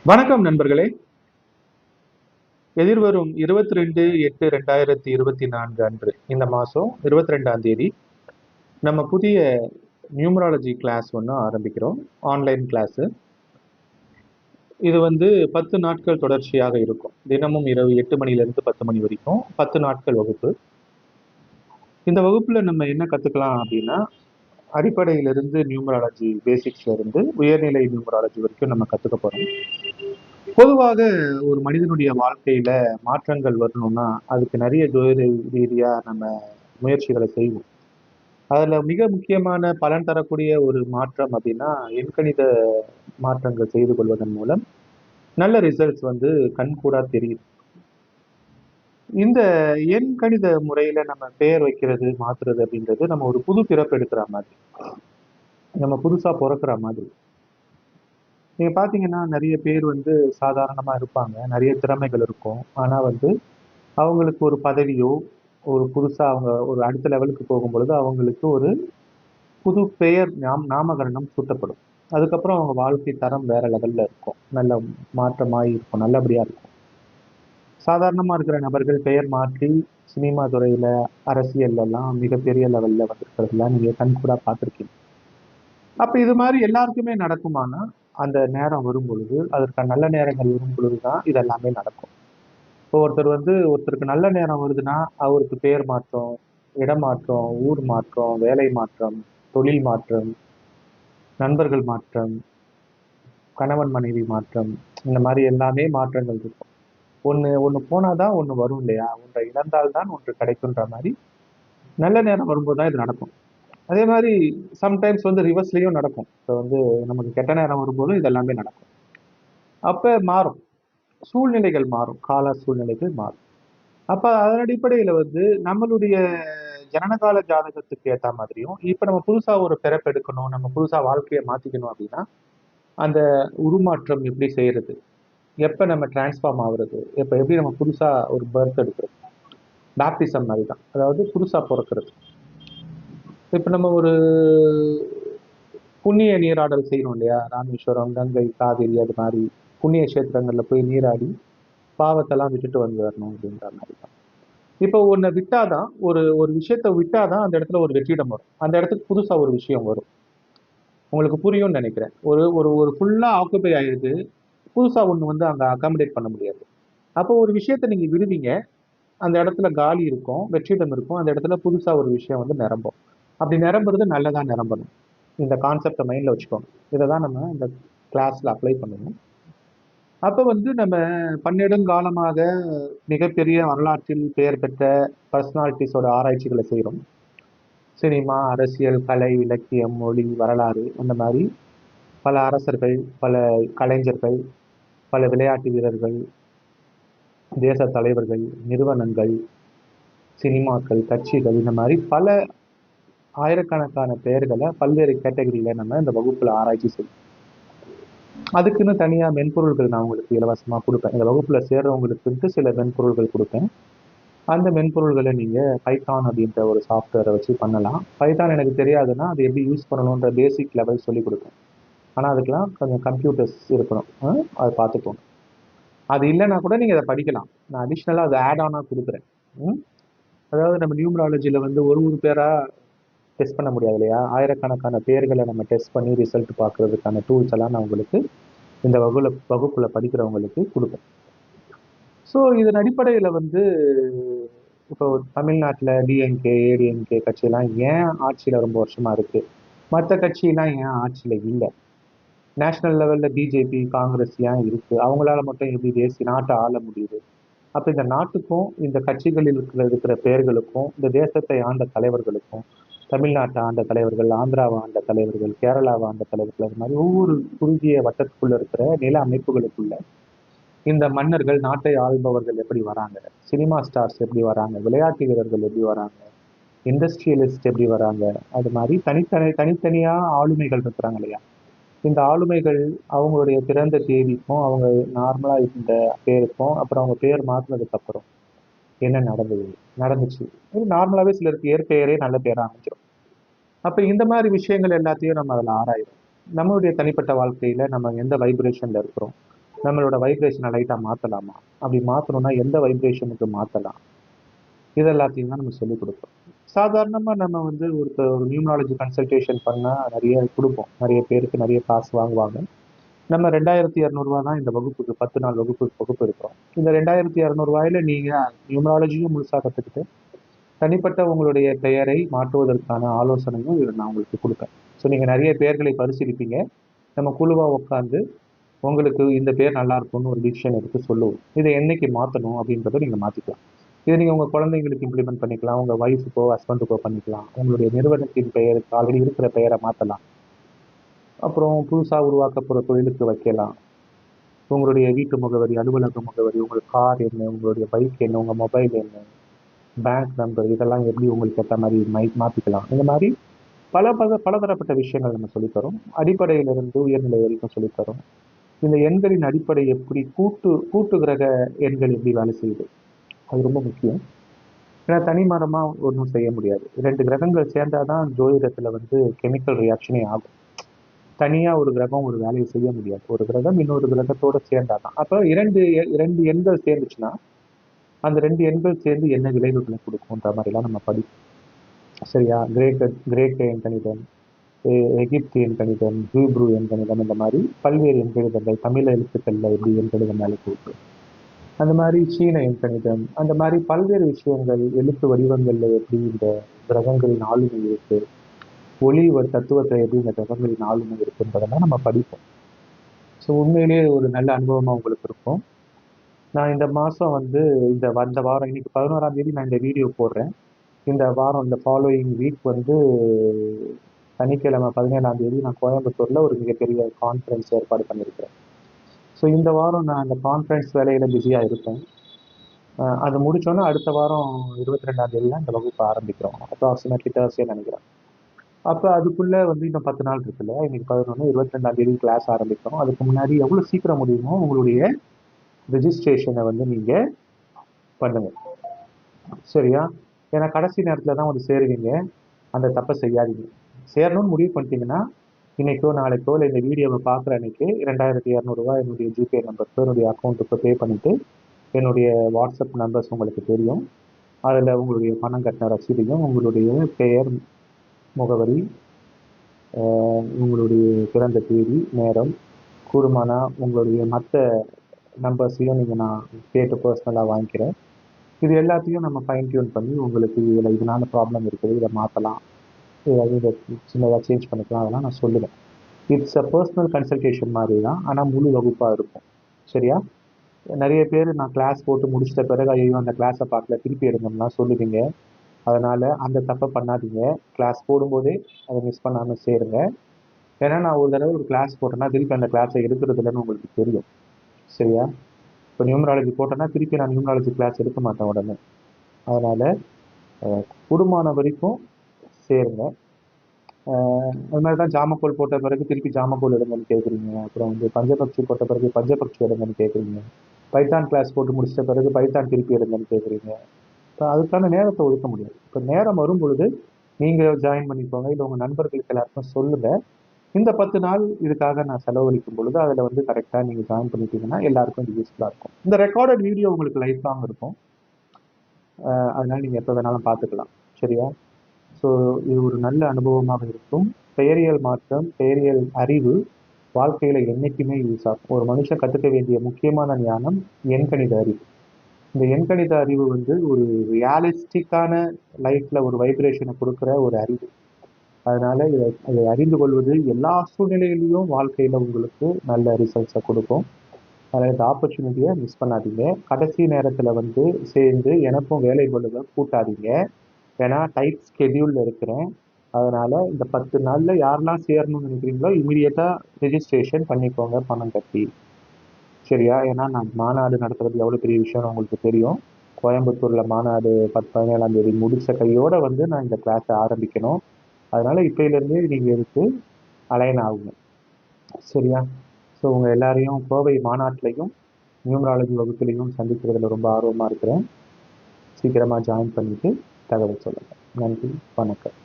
வணக்கம் நண்பர்களே. எதிர்வரும் 22/8/2024 அன்று இந்த மாதம் 22ஆம் தேதி நம்ம புதிய நியூமராலஜி கிளாஸ் ஒன்று ஆரம்பிக்கிறோம். Online class. இது 10 நாட்கள் தொடர்ச்சியாக இருக்கும். தினமும் இரவு 8 மணிலேருந்து 10 மணி வரைக்கும் 10 நாட்கள் வகுப்பு. இந்த வகுப்பில் நம்ம என்ன கற்றுக்கலாம் அப்படின்னா, அடிப்படையிலிருந்து நியூமராலஜி பேசிக்ஸ்லேருந்து உயர்நிலை நியூமராலஜி வரைக்கும் நம்ம கற்றுக்க போகிறோம். பொதுவாக ஒரு மனிதனுடைய வாழ்க்கையில மாற்றங்கள் வரணும்னா அதுக்கு நிறைய ஜோதிட ரீதியா நம்ம முயற்சிகளை செய்வோம். அதுல மிக முக்கியமான பலன் தரக்கூடிய ஒரு மாற்றம் அப்படின்னா எண்கணித மாற்றங்கள் செய்து கொள்வதன் மூலம் நல்ல ரிசல்ட்ஸ் கண்கூடா தெரியும். இந்த எண் கணித முறையில நம்ம பெயர் வைக்கிறது மாத்துறது அப்படின்றது நம்ம ஒரு புது பிறப்பு எடுக்கிற மாதிரி, நம்ம புதுசா பிறக்கிற மாதிரி. நீங்க பாத்தீங்கன்னா நிறைய பேர் சாதாரணமா இருப்பாங்க, நிறைய திறமைகள் இருக்கும். ஆனா அவங்களுக்கு ஒரு பதவியோ, ஒரு புதுசா அவங்க ஒரு அடுத்த லெவலுக்கு போகும்பொழுது அவங்களுக்கு ஒரு புது பெயர் நாமகரணம் சூட்டப்படும். அதுக்கப்புறம் அவங்க வாழ்க்கை தரம் வேற லெவல்ல இருக்கும். நல்ல மாற்றமாய் இருக்கும், நல்லபடியா இருக்கும். சாதாரணமா இருக்கிற நபர்கள் பெயர் மாற்றி சினிமா துறையில, அரசியல்ல எல்லாம் மிகப்பெரிய லெவல்ல வந்திருக்கிறதுலாம் நீங்க கண்கூடா பார்த்துருக்கீங்க. அப்ப இது மாதிரி எல்லாருக்குமே நடக்குமானா, அந்த நேரம் வரும் பொழுது, அதற்கான நல்ல நேரங்கள் வரும் பொழுதுதான் இதெல்லாமே நடக்கும். இப்போ ஒருத்தருக்கு நல்ல நேரம் வருதுன்னா அவருக்கு பேர் மாற்றம், இடமாற்றம், ஊர் மாற்றம், வேலை மாற்றம், தொழில் மாற்றம், நண்பர்கள் மாற்றம், கணவன் மனைவி மாற்றம், இந்த மாதிரி எல்லாமே மாற்றங்கள் இருக்கும். ஒண்ணு ஒண்ணு போனாதான் ஒண்ணு வரும் இல்லையா? ஒன்றை இழந்தால்தான் ஒன்று கிடைக்குன்ற மாதிரி நல்ல நேரம் வரும்போதுதான் இது நடக்கும். அதே மாதிரி சம்டைம்ஸ் ரிவர்ஸ்லயும் நடக்கும். இப்போ நமக்கு கெட்ட நேரம் வரும்போதும் இதெல்லாமே நடக்கும். அப்ப மாறும், சூழ்நிலைகள் மாறும், கால சூழ்நிலைகள் மாறும். அப்ப அதன் அடிப்படையில நம்மளுடைய ஜனனகால ஜாதகத்துக்கு ஏத்த மாதிரியும், இப்ப நம்ம புதுசா ஒரு பிறப்பு எடுக்கணும், நம்ம புதுசா வாழ்க்கையை மாத்திக்கணும் அப்படின்னா அந்த உருமாற்றம் எப்படி செய்யறது, எப்ப நம்ம டிரான்ஸ்ஃபார்ம் ஆகுறது, எப்ப எப்படி நம்ம புதுசா ஒரு பர்த் எடுக்கிறது, பேப்டிசம் மாதிரி தான். அதாவது புதுசா பிறக்கிறது. இப்ப நம்ம ஒரு புண்ணிய நீராடல் செய்யணும் இல்லையா? ராமேஸ்வரம், கங்கை, காவிரி, அது மாதிரி புண்ணிய கஷேத்திரங்கள்ல போய் நீராடி பாவத்தெல்லாம் விட்டுட்டு வரணும் அப்படின்ற மாதிரி தான். இப்போ ஒன்றை விட்டாதான், ஒரு ஒரு விஷயத்த விட்டாதான் அந்த இடத்துல ஒரு வெற்றிடம் வரும். அந்த இடத்துக்கு புதுசா ஒரு விஷயம் வரும். உங்களுக்கு புரியும்னு நினைக்கிறேன். ஒரு ஒரு ஒரு ஃபுல்லா ஆக்குபை ஆயிடுது, புதுசா ஒண்ணு அங்க அகாமடேட் பண்ண முடியாது. அப்போ ஒரு விஷயத்த நீங்க விடுவீங்க, அந்த இடத்துல காலி இருக்கும், வெற்றிடம் இருக்கும், அந்த இடத்துல புதுசா ஒரு விஷயம் நிரம்பும். அப்படி நிரம்புறது நல்லதா நிரம்பணும். இந்த கான்செப்டை மைண்ட்ல வச்சுக்கோங்க. இதை தான் நம்ம இந்த கிளாஸ்ல அப்ளை பண்ணணும். அப்ப நம்ம பன்னெடுங்காலமாக மிகப்பெரிய வரலாற்றில் பெயர் பெற்ற பர்சனாலிட்டிஸோட ஆராய்ச்சிகளை செய்கிறோம். சினிமா, அரசியல், கலை, இலக்கியம், மொழி, வரலாறு, அந்த மாதிரி பல அரசர்கள், பல கலைஞர்கள், பல விளையாட்டு வீரர்கள், தேச தலைவர்கள், நிறுவனங்கள், சினிமாக்கள், கட்சிகள், இந்த மாதிரி பல ஆயிரக்கணக்கான பெயர்களை பல்வேறு கேட்டகரியில நம்ம இந்த வகுப்புல ஆராய்ச்சி செய்வோம். அதுக்குன்னு தனியா மென்பொருள்கள் நான் உங்களுக்கு இலவசமா கொடுப்பேன். இந்த வகுப்புல சேர்றவங்களுக்கு சில மென்பொருள்கள் கொடுப்பேன். அந்த மென்பொருள்களை நீங்க பைத்தான் அப்படின்ற ஒரு சாஃப்ட்வேரை வச்சு பண்ணலாம். பைத்தான் எனக்கு தெரியாதுன்னா அது எப்படி யூஸ் பண்ணணுன்ற பேசிக் லெவல் சொல்லி கொடுப்பேன். ஆனா அதுக்கெல்லாம் கொஞ்சம் கம்ப்யூட்டர்ஸ் இருக்கணும். அதை பார்த்துக்கோங்க. அது இல்லைன்னா கூட நீங்க அதை படிக்கலாம். நான் அடிஷ்னலா அதை ஆட் ஆனா கொடுக்குறேன். அதாவது நம்ம நியூமராலஜில ஒரு ஒரு பேரா டெஸ்ட் பண்ண முடியாது இல்லையா? ஆயிரக்கணக்கான பேர்களை நம்ம டெஸ்ட் பண்ணி ரிசல்ட் பார்க்கறதுக்கான டூல்ஸ் எல்லாம் நான் உங்களுக்கு இந்த வகுப்புல படிக்கிறவங்களுக்கு கொடுப்பேன். ஸோ இதன் அடிப்படையில் இப்போ தமிழ்நாட்டில் டிஎம்கே, ஏடிஎம்கே கட்சியெல்லாம் ஏன் ஆட்சியில் ரொம்ப வருஷமா இருக்கு, மற்ற கட்சியெல்லாம் ஏன் ஆட்சியில் இல்லை, நேஷனல் லெவலில் பிஜேபி, காங்கிரஸ் ஏன் இருக்கு, அவங்களால மட்டும் எப்படி தேசிய நாட்டை ஆள முடியுது? அப்போ இந்த நாட்டுக்கும் இந்த கட்சிகளில் இருக்கிற பெயர்களுக்கும் இந்த தேசத்தை ஆண்ட தலைவர்களுக்கும், தமிழ்நாட்டை ஆண்ட தலைவர்கள், ஆந்திராவை ஆண்ட தலைவர்கள், கேரளாவை ஆண்ட தலைவர்கள், அது மாதிரி ஒவ்வொரு குறுகிய வட்டத்துக்குள்ள இருக்கிற நில அமைப்புகளுக்குள்ள இந்த மன்னர்கள், நாட்டை ஆள்பவர்கள் எப்படி வராங்க, சினிமா ஸ்டார்ஸ் எப்படி வராங்க, விளையாட்டு வீரர்கள் எப்படி வராங்க, இண்டஸ்ட்ரியலிஸ்ட் எப்படி வராங்க, அது மாதிரி தனித்தனியா ஆளுமைகள் இருக்கிறாங்க இல்லையா? இந்த ஆளுமைகள் அவங்களுடைய பிறந்த தேதிக்கும் அவங்க நார்மலா இந்த பேருக்கும் அப்புறம் அவங்க பேர் மாற்றினதுக்கு அப்புறம் என்ன நடந்துச்சு. நார்மலாவே சிலருக்கு இயற்பெயரே நல்ல பேரா அமைஞ்சிடும். அப்ப இந்த மாதிரி விஷயங்கள் எல்லாத்தையும் நம்ம அதில் ஆராயிடும். நம்மளுடைய தனிப்பட்ட வாழ்க்கையில நம்ம எந்த வைப்ரேஷன்ல இருக்கிறோம், நம்மளோட வைப்ரேஷனை லைட்டாக மாற்றலாமா, அப்படி மாற்றணும்னா எந்த வைப்ரேஷனுக்கு மாற்றலாம், இது எல்லாத்தையும் தான் நம்ம சொல்லிக் கொடுப்போம். சாதாரணமாக நம்ம வந்து ஒரு நியூமராலஜி கன்சல்டேஷன் பண்ணால் நிறைய கொடுப்போம், நிறைய பேருக்கு நிறைய காசு வாங்குவாங்க. நம்ம 2200 தான் இந்த வகுப்புக்கு 10 நாள் வகுப்பு இருக்கிறோம். இந்த 2200 நீங்கள் நியூமராலஜியும் முழுசாக கற்றுக்கிட்டு தனிப்பட்ட உங்களுடைய பெயரை மாற்றுவதற்கான ஆலோசனையும் நான் உங்களுக்கு கொடுப்பேன். ஸோ நீங்கள் நிறைய பெயர்களை பரிசீலிப்பீங்க. நம்ம குழுவாக உட்காந்து உங்களுக்கு இந்த பேர் நல்லா இருக்கும்னு ஒரு டிசிஷன் எடுத்து சொல்லுவோம். இதை என்னைக்கு மாற்றணும் அப்படின்றத நீங்கள் மாற்றிக்கலாம். இதை நீங்கள் உங்கள் குழந்தைங்களுக்கு இம்ப்ளிமெண்ட் பண்ணிக்கலாம், உங்கள் ஒய்ஃபுக்கோ ஹஸ்பண்டுக்கோ பண்ணிக்கலாம், உங்களுடைய நிறுவனத்தின் பெயருக்கு ஆல்ரெடி இருக்கிற பெயரை மாற்றலாம், அப்புறம் புதுசாக உருவாக்க போகிற தொழிலுக்கு வைக்கலாம். உங்களுடைய வீட்டு முகவரி, அலுவலக முகவரி, உங்கள் கார் என்ன, உங்களுடைய பைக் என்ன, உங்கள் மொபைல் என்ன, பேங்க் நம்பர், இதெல்லாம் எப்படி உங்களுக்கு ஏற்ற மாதிரி மாற்றிக்கலாம். இந்த மாதிரி பலதரப்பட்ட விஷயங்கள் நம்ம சொல்லித்தரோம். அடிப்படையிலிருந்து உயர்நிலை வரைக்கும் சொல்லித்தரோம். இந்த எண்களின் அடிப்படை எப்படி, கூட்டு கிரக எண்கள் எப்படி வேலை செய்யுது, அது ரொம்ப முக்கியம். ஏன்னா தனி மரமாக ஒன்றும் செய்ய முடியாது. 2 கிரகங்கள் சேர்ந்தாதான் ஜோதிடத்தில் வந்து கெமிக்கல் ரியாக்ஷனே ஆகும். தனியாக ஒரு கிரகம் ஒரு வேலையை செய்ய முடியாது. ஒரு கிரகம் இன்னொரு கிரகத்தோடு சேர்ந்தாதான். அப்போ இரண்டு எண்கள் சேர்ந்துச்சுன்னா அந்த 2 எண்கள் சேர்ந்து என்ன விளைவுகளை கொடுக்கும்ன்ற மாதிரிலாம் நம்ம படிப்போம். சரியா? கிரேக்க எண் கணிதம், எகிப்து எண் கணிதம், ஹீப்ரு எண் கணிதம், இந்த மாதிரி பல்வேறு எண்கணிதங்கள், தமிழ் எழுத்துக்களில் எப்படி எண்கணிதம் வேலை கொடுக்கு, அந்த மாதிரி சீன எண் கணிதம், அந்த மாதிரி பல்வேறு விஷயங்கள், எழுத்து வடிவங்களில் எப்படி இந்த கிரகங்களின் ஆளுமை இருக்கு, ஒளி ஒரு தத்துவத்தை எப்படி இந்த கிரகங்களின் ஆளுமை இருக்குன்றதெல்லாம் நம்ம படிப்போம். ஸோ உண்மையிலேயே ஒரு நல்ல அனுபவமாக உங்களுக்கு இருக்கும். நான் இந்த மாதம் வந்து இந்த வாரம் இன்னைக்கு 11ஆம் தேதி நான் இந்த வீடியோ போடுறேன். இந்த வாரம் இந்த ஃபாலோயிங் வீக் வந்து சனிக்கிழமை 17ஆம் தேதி நான் கோயம்புத்தூரில் ஒரு மிகப்பெரிய கான்ஃபரன்ஸ் ஏற்பாடு பண்ணியிருக்கிறேன். ஸோ இந்த வாரம் நான் அந்த கான்ஃபரன்ஸ் வேலையில் பிஸியாக இருப்பேன். அது முடித்தோன்னே அடுத்த வாரம் 22ஆம் தேதி தான் இந்த வகுப்பு ஆரம்பிக்கிறோம். அப்ராக்சிமேட்லி தேர்ஸ்டே நினைக்கிறேன். அப்போ அதுக்குள்ளே வந்து இன்னும் 10 நாள் இருக்குல்ல, இன்னைக்கு 11, 22ஆம் தேதி கிளாஸ் ஆரம்பிக்கிறோம். அதுக்கு முன்னாடி எவ்வளோ சீக்கிரம் முடியுமோ உங்களுடைய ரெஜிஸ்ட்ரேஷனை வந்து நீங்கள் பண்ணுங்க. சரியா? ஏன்னா கடைசி நேரத்தில் தான் வந்து சேருவீங்க. அந்த தப்பை செய்யாதீங்க. சேரணும்னு முடிவு பண்ணிட்டீங்கன்னா இன்னைக்கோ நாளைக்கோ இல்லை இந்த வீடியோவை பார்க்குற அன்னைக்கு 2200 என்னுடைய ஜிபே நம்பருக்கு என்னுடைய அக்கௌண்ட்டுக்கு பே பண்ணிவிட்டு என்னுடைய வாட்ஸ்அப் நம்பர்ஸ் உங்களுக்கு தெரியும். அதில் உங்களுடைய பணம் கட்டின ரசீதையும், உங்களுடைய பெயர், முகவரி, உங்களுடைய பிறந்த தேதி, நேரம், கூடுமானா உங்களுடைய மற்ற நம்பர்ஸையும் நீங்கள் நான் கேட்டு பர்சனலாக வாங்கிக்கிறேன். இது எல்லாத்தையும் நம்ம ஃபைன் டியூன் பண்ணி உங்களுக்கு இதில் இதனால ப்ராப்ளம் இருக்குது, இதை மாற்றலாம், இதை சின்னதாக சேஞ்ச் பண்ணிக்கலாம், அதெல்லாம் நான் சொல்லுவேன். இட்ஸ் அ பர்சனல் கன்சல்டேஷன் மாதிரி தான், ஆனால் முழு வகுப்பாக இருக்கும். சரியா? நிறைய பேர் நான் கிளாஸ் போட்டு முடிச்சிட்ட பிறகு ஐயோ அந்த கிளாஸை பார்க்கல திருப்பி எடுங்கம்னா சொல்லுவீங்க. அதனால் அந்த தப்பை பண்ணாதீங்க. கிளாஸ் போடும்போதே அதை மிஸ் பண்ணாமல் சேருங்க. ஏன்னா நான் ஒரு தடவை ஒரு கிளாஸ் போட்டேன்னா திருப்பி அந்த கிளாஸை எடுக்கிறது இல்லைன்னு உங்களுக்கு தெரியும். சரியா? இப்போ நியூமராலஜி போட்டேன்னா திருப்பி நான் நியூமராலஜி கிளாஸ் எடுக்க மாட்டேன் உடனே. அதனால் கூடுமான வரைக்கும் சேருங்க. அது மாதிரி தான் ஜாமக்கோல் போட்ட பிறகு திருப்பி ஜாமக்கோல் எடுங்கன்னு கேட்குறீங்க. அப்புறம் வந்து பஞ்சபக்ஷி போட்ட பிறகு பஞ்சபக்ஷி எடுங்கன்னு கேட்குறீங்க. பைத்தான் கிளாஸ் போட்டு முடிச்சிட்ட பிறகு பைத்தான் திருப்பி எடுங்கன்னு கேட்குறீங்க. இப்போ அதுக்கான நேரத்தை ஒதுக்க முடியாது. இப்போ நேரம் வரும் பொழுது நீங்கள் ஜாயின் பண்ணிக்கோங்க, இல்லை உங்கள் நண்பர்களுக்கு எல்லாருக்கும் சொல்லுங்கள். இந்த 10 நாள் இதுக்காக நான் செலவழிக்கும் பொழுது அதில் வந்து கரெக்டாக நீங்கள் ஜாயின் பண்ணிட்டீங்கன்னா எல்லாருக்கும் இது யூஸ்ஃபுல்லாக இருக்கும். இந்த ரெக்கார்டட் வீடியோ உங்களுக்கு லைஃப் லாங் இருக்கும். அதனால் நீங்கள் எப்போ வேணாலும் பார்த்துக்கலாம். சரியா? ஸோ இது ஒரு நல்ல அனுபவமாக இருக்கும். பெயரியல் மாற்றம், பெயரியல் அறிவு வாழ்க்கையில் என்றைக்குமே யூஸ் ஆகும். ஒரு மனுஷன் கற்றுக்க வேண்டிய முக்கியமான ஞானம் எண்கணித அறிவு. இந்த எண்கணித அறிவு வந்து ஒரு ரியாலிஸ்டிக்கான லைஃப்பில் ஒரு வைப்ரேஷனை கொடுக்குற ஒரு அறிவு. அதனால் இதை அறிந்து கொள்வது எல்லா சூழ்நிலையிலையும் வாழ்க்கையில் உங்களுக்கு நல்ல ரிசல்ட்ஸை கொடுக்கும். அதனால் இந்த ஆப்பர்ச்சுனிட்டியை மிஸ் பண்ணாதீங்க. கடைசி நேரத்தில் வந்து சேர்ந்து எனக்கும் வேலை பொழுதுகள் கூட்டாதீங்க. ஏன்னா டைட் ஸ்கெடியூலில் இருக்கிறேன். அதனால் இந்த 10 நாளில் யாரெல்லாம் சேரணும்னு நினைக்கிறீங்களோ இமீடியட்டாக ரெஜிஸ்ட்ரேஷன் பண்ணிக்கோங்க பணம் கட்டி. சரியா? ஏன்னா நான் மாநாடு நடத்துறது எவ்வளோ பெரிய விஷயம்னு உங்களுக்கு தெரியும். கோயம்புத்தூரில் மாநாடு 17ஆம் தேதி முடிச்ச கையோடு வந்து நான் இந்த கிளாஸை ஆரம்பிக்கணும். அதனால் இப்போலேருந்தே நீங்கள் எடுத்து அலைன் ஆகுங்க. சரியா? ஸோ உங்கள் எல்லாரையும் கோவை மாநாட்டிலையும் நியூமராலஜி வகுப்புலையும் சந்திக்கிறதுல ரொம்ப ஆர்வமாக இருக்கிறேன். சீக்கிரமாக ஜாயின் பண்ணிவிட்டு தகவல் சொல்லுங்கள். நன்றி, வணக்கம்.